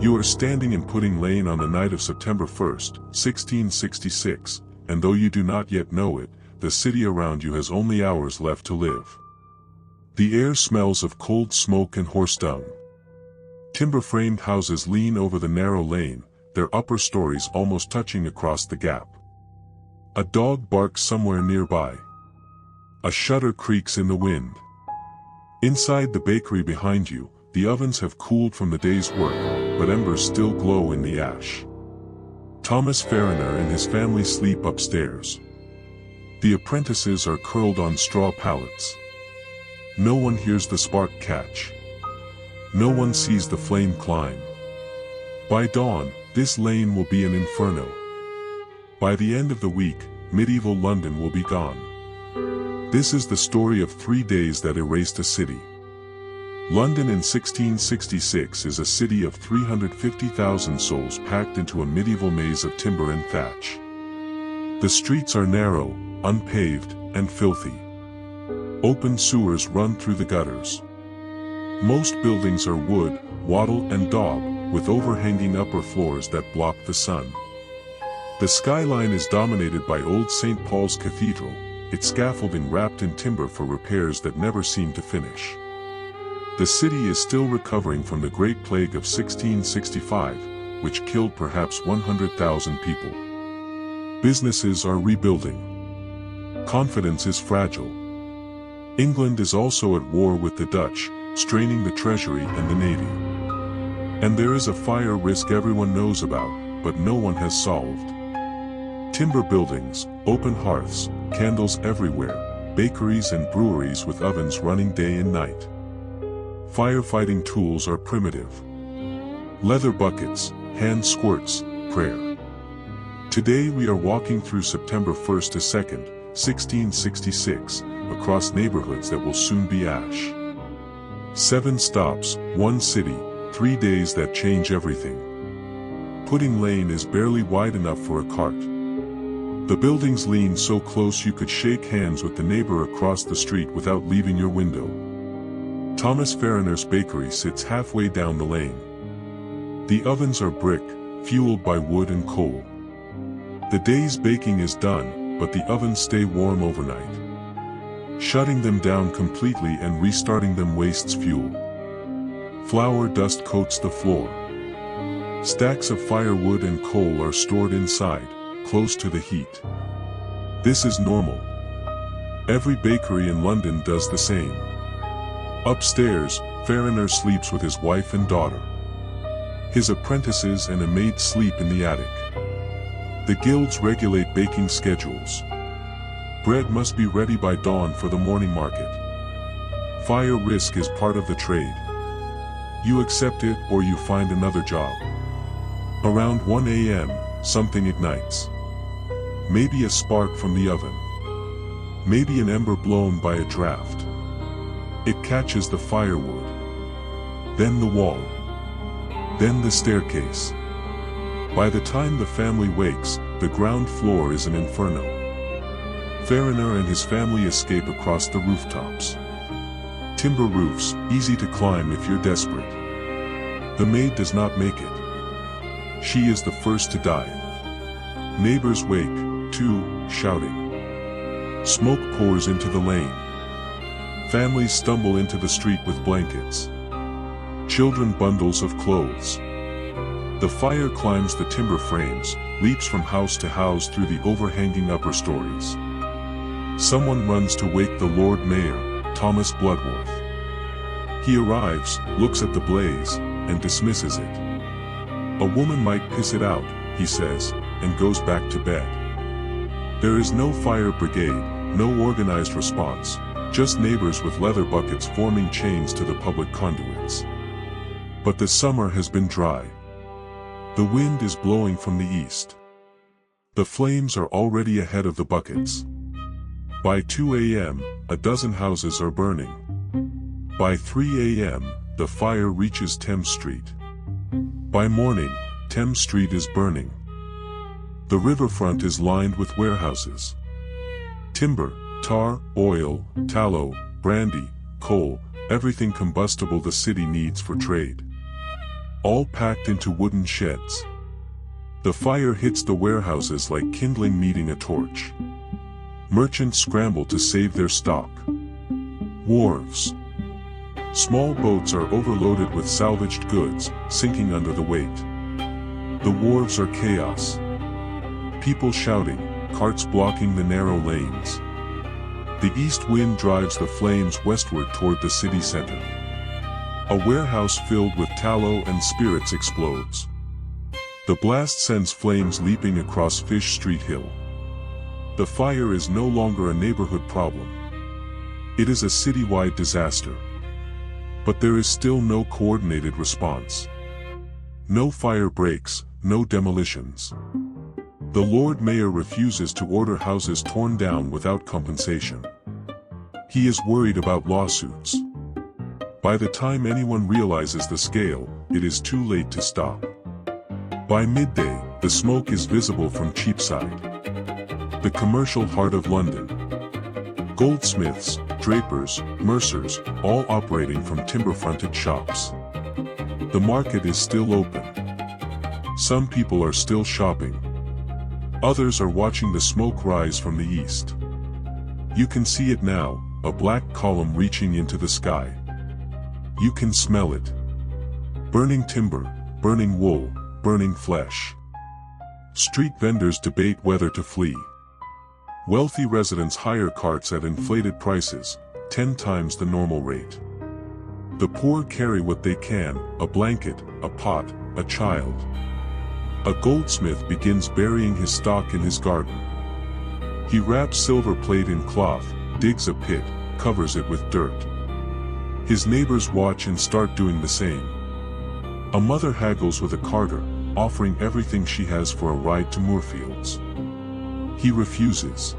You are standing in Pudding Lane on the night of September 1st, 1666, and though you do not yet know it, the city around you has only hours left to live. The air smells of cold smoke and horse dung. Timber-framed houses lean over the narrow lane, their upper stories almost touching across the gap. A dog barks somewhere nearby. A shutter creaks in the wind. Inside the bakery behind you, the ovens have cooled from the day's work, but embers still glow in the ash. Thomas Fariner and his family sleep upstairs. The apprentices are curled on straw pallets. No one hears the spark catch. No one sees the flame climb. By dawn, this lane will be an inferno. By the end of the week, medieval London will be gone. This is the story of 3 days that erased a city. London in 1666 is a city of 350,000 souls packed into a medieval maze of timber and thatch. The streets are narrow, unpaved, and filthy. Open sewers run through the gutters. Most buildings are wood, wattle and daub, with overhanging upper floors that block the sun. The skyline is dominated by old St. Paul's Cathedral, its scaffolding wrapped in timber for repairs that never seem to finish. The city is still recovering from the Great Plague of 1665, which killed perhaps 100,000 people. Businesses are rebuilding. Confidence is fragile. England is also at war with the Dutch, straining the treasury and the navy. And there is a fire risk everyone knows about, but no one has solved. Timber buildings, open hearths, candles everywhere, bakeries and breweries with ovens running day and night. Firefighting tools are primitive. Leather buckets, hand squirts, prayer. Today we are walking through September 1st to 2nd, 1666, across neighborhoods that will soon be ash. 7 stops, 1 city, 3 days that change everything. Pudding Lane is barely wide enough for a cart. The buildings lean so close you could shake hands with the neighbor across the street without leaving your window. Thomas Fariner's bakery sits halfway down the lane. The ovens are brick, fueled by wood and coal. The day's baking is done, but the ovens stay warm overnight. Shutting them down completely and restarting them wastes fuel. Flour dust coats the floor. Stacks of firewood and coal are stored inside, close to the heat. This is normal. Every bakery in London does the same. Upstairs, Fariner sleeps with his wife and daughter. His apprentices and a maid sleep in the attic. The guilds regulate baking schedules. Bread must be ready by dawn for the morning market. Fire risk is part of the trade. You accept it or you find another job. Around 1 a.m., something ignites. Maybe a spark from the oven. Maybe an ember blown by a draft. It catches the firewood. Then the wall. Then the staircase. By the time the family wakes, the ground floor is an inferno. Fariner and his family escape across the rooftops. Timber roofs, easy to climb if you're desperate. The maid does not make it. She is the first to die. Neighbors wake, too, shouting. Smoke pours into the lane. Families stumble into the street with blankets. Children bundles of clothes. The fire climbs the timber frames, leaps from house to house through the overhanging upper stories. Someone runs to wake the Lord Mayor, Thomas Bloodworth. He arrives, looks at the blaze, and dismisses it. A woman might piss it out, he says, and goes back to bed. There is no fire brigade, no organized response, just neighbors with leather buckets forming chains to the public conduits. But the summer has been dry. The wind is blowing from the east. The flames are already ahead of the buckets. By 2 a.m., a dozen houses are burning. By 3 a.m., the fire reaches Thames Street. By morning, Thames Street is burning. The riverfront is lined with warehouses. Timber, tar, oil, tallow, brandy, coal, everything combustible the city needs for trade. all packed into wooden sheds. The fire hits the warehouses like kindling meeting a torch. Merchants scramble to save their stock. Wharves. Small boats are overloaded with salvaged goods, sinking under the weight. The wharves are chaos. People shouting, carts blocking the narrow lanes. The east wind drives the flames westward toward the city center. A warehouse filled with tallow and spirits explodes. The blast sends flames leaping across Fish Street Hill. The fire is no longer a neighborhood problem. It is a citywide disaster. But there is still no coordinated response. No fire breaks, no demolitions. The Lord Mayor refuses to order houses torn down without compensation. He is worried about lawsuits. By the time anyone realizes the scale, it is too late to stop. By midday, the smoke is visible from Cheapside, the commercial heart of London. Goldsmiths, drapers, mercers, all operating from timber-fronted shops. The market is still open. Some people are still shopping. Others are watching the smoke rise from the east. You can see it now, a black column reaching into the sky. You can smell it. Burning timber, burning wool, burning flesh. Street vendors debate whether to flee. Wealthy residents hire carts at inflated prices, 10 times the normal rate. The poor carry what they can, a blanket, a pot, a child. A goldsmith begins burying his stock in his garden. He wraps silver plate in cloth, digs a pit, covers it with dirt. His neighbors watch and start doing the same. A mother haggles with a carter, offering everything she has for a ride to Moorfields. He refuses.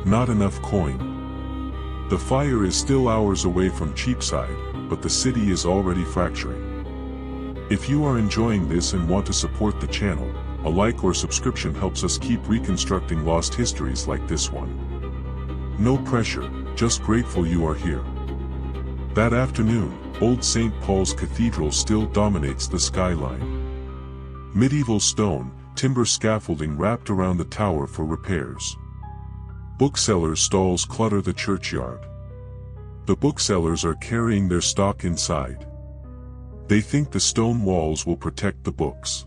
Not enough coin. The fire is still hours away from Cheapside, but the city is already fracturing. If you are enjoying this and want to support the channel, a like or subscription helps us keep reconstructing lost histories like this one. No pressure, just grateful you are here. That afternoon, Old St. Paul's Cathedral still dominates the skyline. Medieval stone, timber scaffolding wrapped around the tower for repairs. Booksellers' stalls clutter the churchyard. The booksellers are carrying their stock inside. They think the stone walls will protect the books.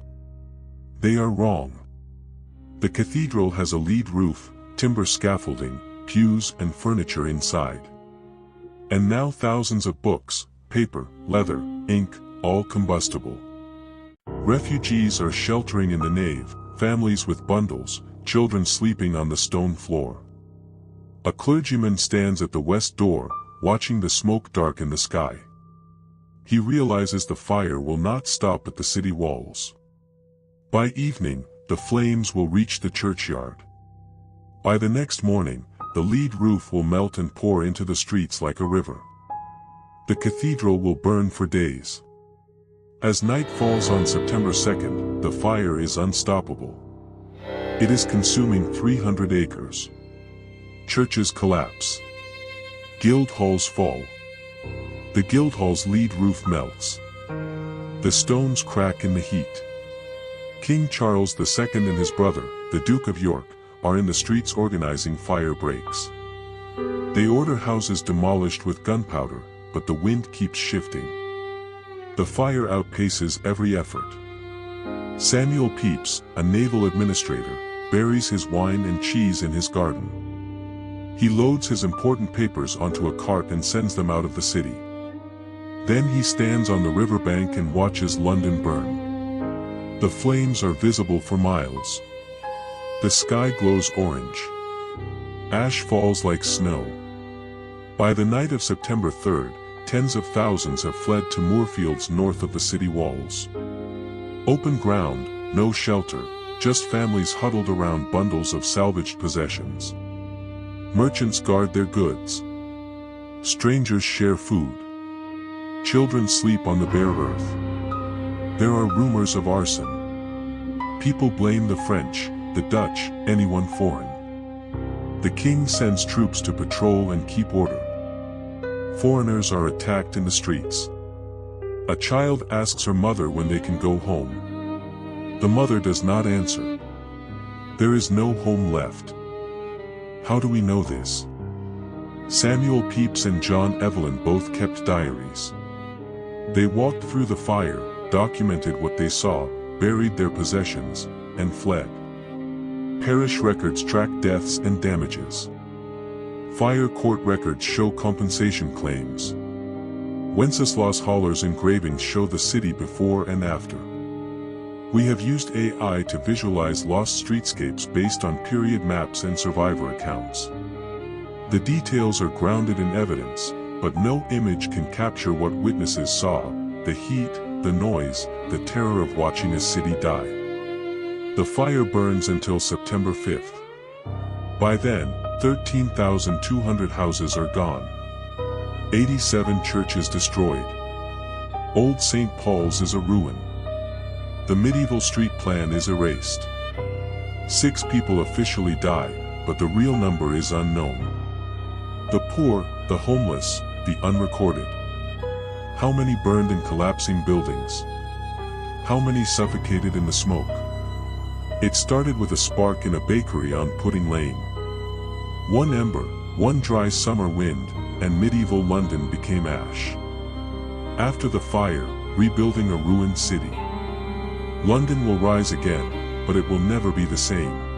They are wrong. The cathedral has a lead roof, timber scaffolding, pews and furniture inside. And now thousands of books, paper, leather, ink, all combustible. Refugees are sheltering in the nave, families with bundles, children sleeping on the stone floor. A clergyman stands at the west door, watching the smoke darken the sky. He realizes the fire will not stop at the city walls. By evening, the flames will reach the churchyard. By the next morning, the lead roof will melt and pour into the streets like a river. The cathedral will burn for days. As night falls on September 2nd, the fire is unstoppable. It is consuming 300 acres. Churches collapse. Guild halls fall. The guild hall's lead roof melts. The stones crack in the heat. King Charles II and his brother, the Duke of York, are in the streets organizing fire breaks. They order houses demolished with gunpowder, but the wind keeps shifting. The fire outpaces every effort. Samuel Pepys, a naval administrator, buries his wine and cheese in his garden. He loads his important papers onto a cart and sends them out of the city. Then he stands on the riverbank and watches London burn. The flames are visible for miles. The sky glows orange. Ash falls like snow. By the night of September 3rd, tens of thousands have fled to Moorfields north of the city walls. Open ground, no shelter, just families huddled around bundles of salvaged possessions. Merchants guard their goods. Strangers share food. Children sleep on the bare earth. There are rumors of arson. People blame the French, the Dutch, anyone foreign. The king sends troops to patrol and keep order. Foreigners are attacked in the streets. A child asks her mother when they can go home. The mother does not answer. There is no home left. How do we know this? Samuel Pepys and John Evelyn both kept diaries. They walked through the fire, documented what they saw, buried their possessions, and fled. Parish records track deaths and damages. Fire court records show compensation claims. Wenceslas Haller's engravings show the city before and after. We have used AI to visualize lost streetscapes based on period maps and survivor accounts. The details are grounded in evidence, but no image can capture what witnesses saw: the heat, the noise, the terror of watching a city die. The fire burns until September 5th. By then, 13,200 houses are gone. 87 churches destroyed. Old St. Paul's is a ruin. The medieval street plan is erased. 6 people officially die, but the real number is unknown. The poor, the homeless, the unrecorded. How many burned in collapsing buildings? How many suffocated in the smoke? It started with a spark in a bakery on Pudding Lane. One ember, one dry summer wind, and medieval London became ash. After the fire, rebuilding a ruined city. London will rise again, but it will never be the same.